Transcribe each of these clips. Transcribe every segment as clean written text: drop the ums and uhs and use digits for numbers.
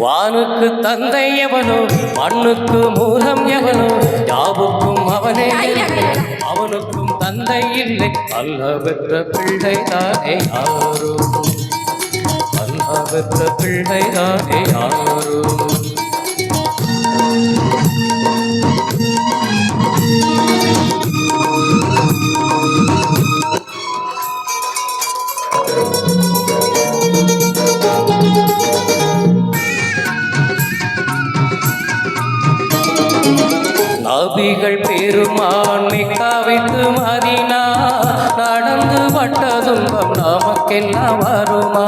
வானுக்கு தந்தை எவனோ மண்ணுக்கு மூலம் எவனோ யாவுக்கும் அவனே அவனுக்கும் தந்தை இல்லை அல்ல பெற்ற பிள்ளை தானே யாரோ அல்ல பெற்ற பிள்ளை தானே யாரோ நபிகள் பெருமான்மை காவித்து மதினா நடந்து பட்ட துன்பம் நமக்கெல்லாம் வருமா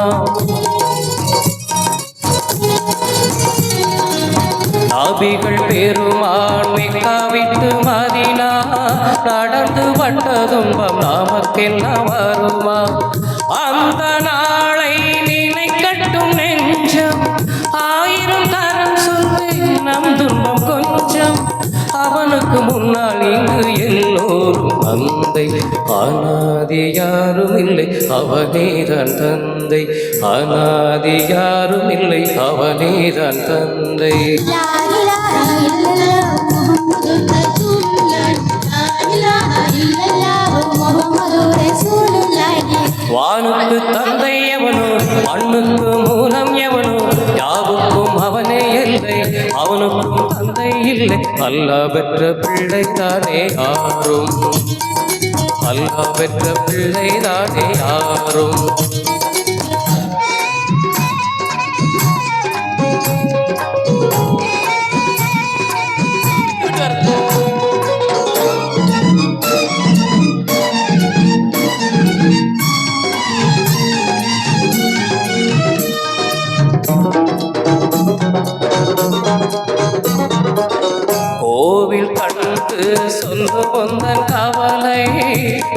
நபிகள் பெருமான்மை காவித்து மதினா நடந்து பட்ட துன்பம் நமக்கெல்லாம் வருமா அந்த நாளை நினைக்கட்டும் நெஞ்சம் ஆயிரம் தரம் சொல்லி நம் துன்பம் கொஞ்சம் அவனுக்கு முன்னால் இங்கு எல்லோரும் தந்தை அனாதி யாரும் இல்லை அவனேதான் தந்தை அனாதி யாரும் இல்லை அவனேதான் தந்தை வானுக்கு தந்தை எவனோ மண்ணுக்கு மூலம் எவனோ யாவுக்கும் அவனே இல்லை அவனுக்கும் தந்தை இல்லை அல்லா பெற்ற பிள்ளை தானே யாரும் அல்லா பெற்ற பிள்ளை தானே யாரும் கோவில் கண்டு சொல்லு வந்தன் கவலை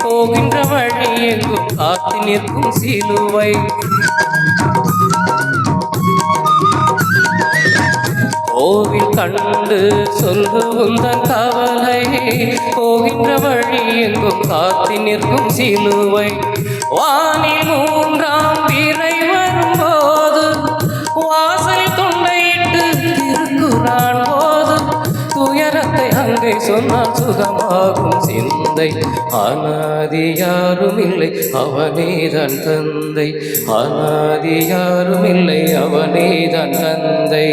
போகின்ற வழி எங்கும் காத்து நிற்கும் சிலுவை கோவில் கண்டு சொல்லு வந்தன் கவலை போகின்ற வழி எங்கும் காத்து நிற்கும் சிலுவை வானில் மூன்றாம் பிறை வரும்போது வாசல் தொண்டையிட்டு திருக்குறான் போது துயரத்தை அங்கே சொன்னால் சுகமாகும் சிந்தை அனாதி யாரும் இல்லை அவனேதான் தந்தை அனாதி யாரும் இல்லை அவனேதான் தந்தை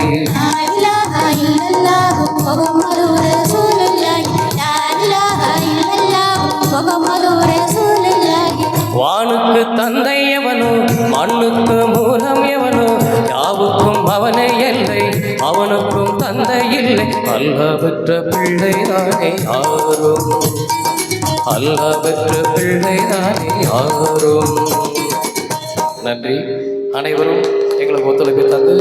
வானுக்கு தந்தை எவனோ மண்ணுக்கு மூலம் எவனோ யாவுக்கும் அவனை இல்லை அவனுக்கும் தந்தை இல்லை அல்லா பெற்ற பிள்ளை தானே யாரும் அல்லா பெற்ற பிள்ளை தானே யாரும். நன்றி. அனைவரும் எங்களுக்கு ஒத்துழைப்பு தந்து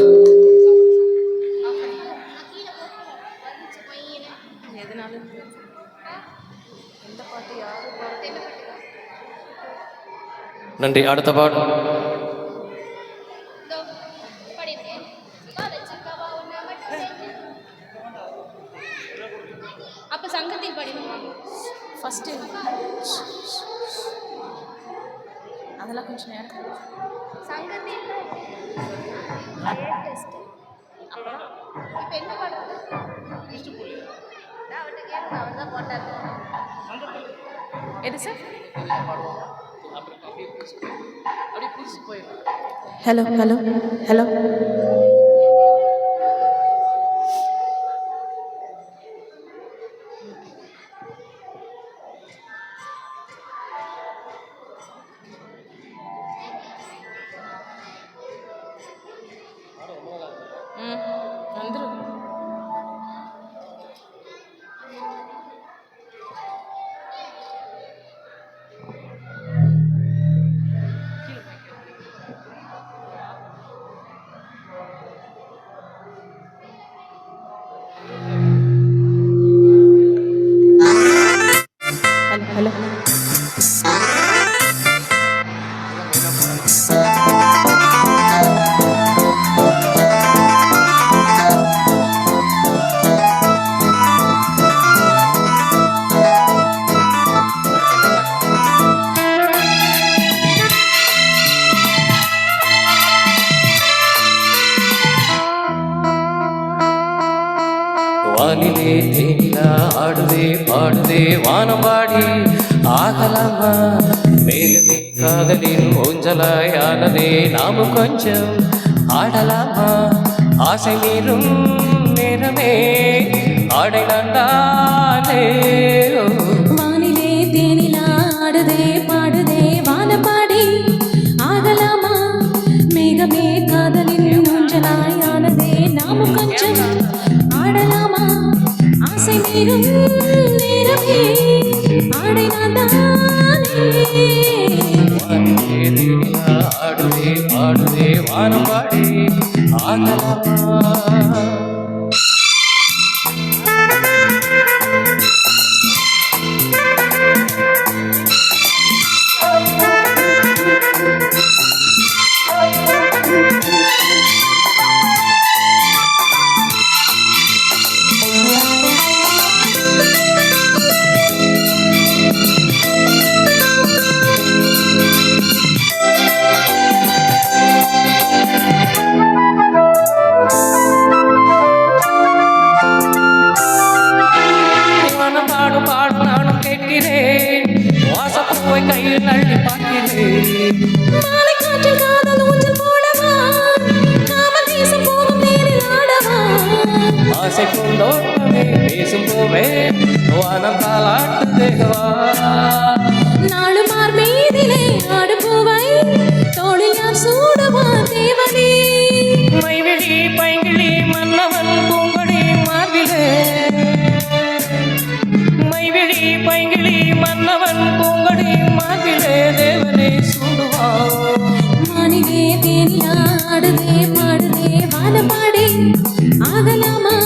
நன்றி. அடுத்த பாட்டு அப்ப சங்கத்தில் படிக்கணும் ஃபர்ஸ்ட் அதெல்லாம் கொஞ்சம் நேரம் சங்கத்தில் டெஸ்ட் அப்புறம் இப்போ என்ன பண்ணுறது அவர்கிட்ட கேட்டு அவர் தான் போட்டார் எது சார் ஹலோ ஹலோ ஹலோ வந்துடும் ஹலோ வானிலே தேனிலா ஆடுதே பாடுதே வானம்பாடி ஆகலாமா மேகமே காதலின் ஊஞ்சலாயானதே நாமும் கொஞ்சம் ஆடலாமா ஆசை மீறும் நேரமே ஆடை நந்தானே வானிலே தேனிலா ஆடுதே பாடுதே வானப்பாடி ஆகலாமா மேகமே காதலின் ஊஞ்சலாயானதே நாமும் கொஞ்சம் ஆடலாமா ஆசை மீறும் நேரமே ஆடை நான்தானே வானிலே தேனிலா ஆடுதே பாடுதே வானம்பாடி ஆகலாமா பாடும் பாடும் நானும் கேட்கிறேன் வாசப்பூவை கையில் அள்ளி பார்க்கிறேன் மாலை காற்றில் காதல் ஊஞ்சல் போடவா காமல் தேசம் போகும் நேரில் ஆடவா ஆசை பூந்தோட்டமே பேசும் பூவே வானம் தாளாட்டு தேகவா நாளுமார் மீதிலே ஆடும் பூவை தோளில் யார் சூடவா தேவனே மைவிழி பைங்கிழி மன்னவன் பூங்கொடி மார்பிலே மைவிழி பைங்கிழி மன்னவன் பூங்கொடி மார்பிலே தேவனே சூடுவான் மானிலே தேனிலா ஆடுதே பாடுதே வானப்பாடி ஆகலாமா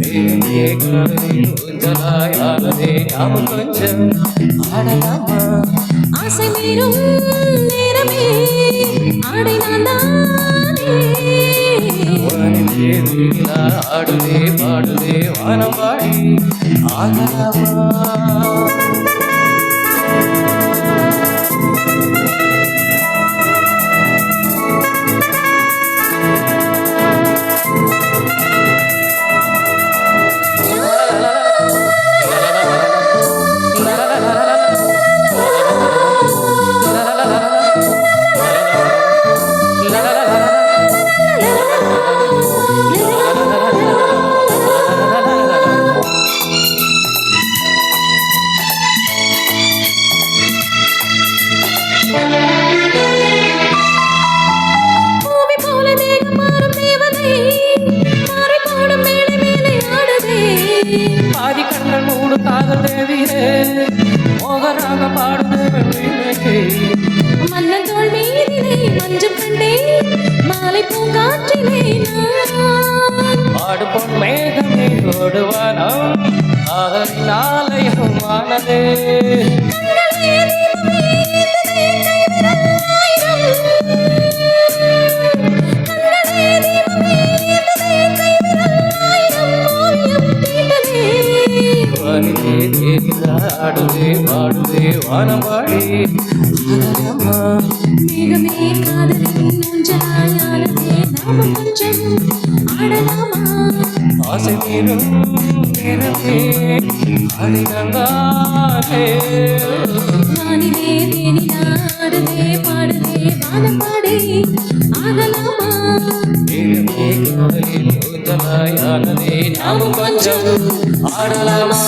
தேனியே காதலின் ஊஞ்சலாயானதே நாமும் கொஞ்சம் ஆடலாமா ஆசை மீறும் நேரமே ஆடை நான்தானே வானிலே தேனிலா ஆடுதே பாடுதே வானம்பாடி ஆகலாமா பூவி போல தேகம் மாறும் தேவதை மாறி போடும் மேடை மேலே ஆடுதே பாதி கண்கள் மூடு காதல் தேவியே மோகராக பாடுதே வெள்ளியே மன்னன் தோள் மீதிலே மஞ்சம் கண்டே மாலை பூங்காற்றிலே நான் பாடு பொன் மேகமே ஓடுவானம் காதலின் ஆலயம் ஆனதே கண்களே தீபமே ஏந்ததே கைவிரல் ஆயிரம் கண்களே தீபமே ஏந்ததே கைவிரல் ஆயிரம் ஓவியம் தீட்டதே வானிலே தேனிலா ஆடுதே பாடுதே வானம்பாடி ஆகலாமா மேகமே காதலின் ஊஞ்சலாயானதே நாமும் கொஞ்சம் ஆடலாமா ஆசை மீறும் நேரமே அடிநந்தானே வானிலே தேனிலா ஆடுதே பாடுதே வானப்பாடி ஆகலாமா தேனியே காதலின் ஊஞ்சலாயானதே நாமும் கொஞ்சம் ஆடலாமா